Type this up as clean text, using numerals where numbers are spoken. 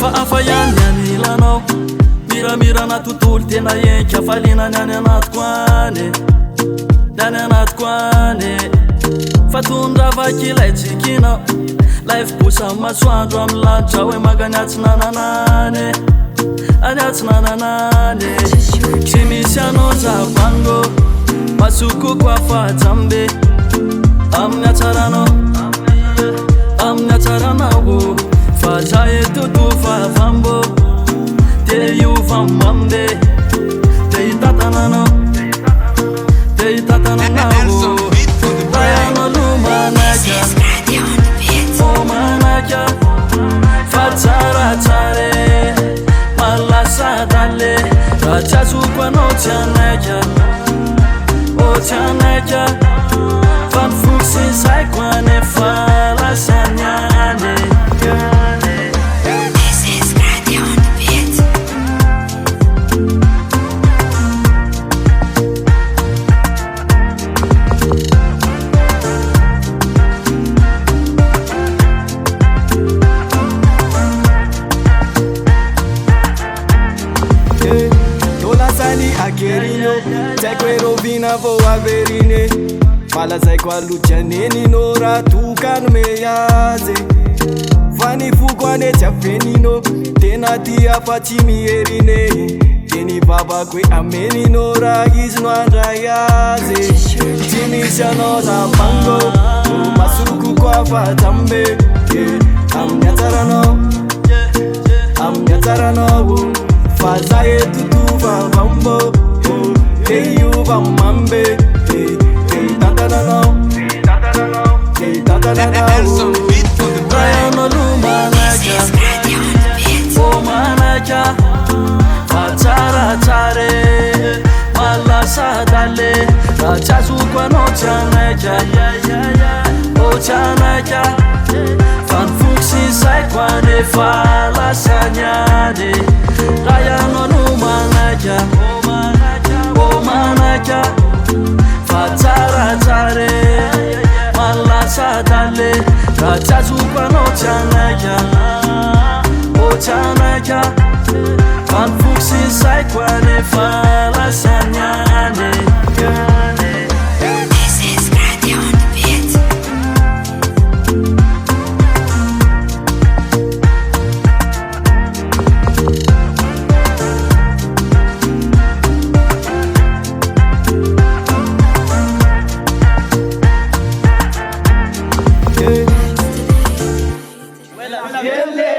Afayany ilanao Mira na tontolo tena enka Falina ny any anatiko any Ny any anatiko any Fatondra vakilay tsikinao Life bosa masoandro amy lanitra Hoe maganiatsy nananany Aniatsy nananany Tsy misy anao zavango Masoko koa fahajambe Amin'ny atsaranao Amin'ny atsaranao Fa za etutu fa fambo Te yu famambe Te itatanano Te itatanano Bayano lumanaka O manaka Fa tsara tsare Malasa dale Rachasu kwa no tianaka O tianaka Fan fuksi sai kwa ne fala sanyane Zayko e rovina vo averine Fala zayko alujanenino Raha tokanome azy Fa ny foko anetsy avenino Tena tia fa tsy mierine Te ny babako e amenino Raha izy no andray azy Tsy misy anao zavango Masoko koa fa jambe Amin'ny atsaranao Amin'ny atsaranao Fa za etutu fa vambo Te yu famambe Te itatanano Te itatanano Bayano lumanaka O manaka Fa tsara tsare Malasa dale Rachasu kwa no tianaka O tianaka Fan fuksi sai kwa ne fala sanyade Bayano lumanaka O manaka Fa tsara tsare Malasa dale Rachasu kwa no tianaka O tianaka Fan fuksi sai kwa ne fala sanyade Yele!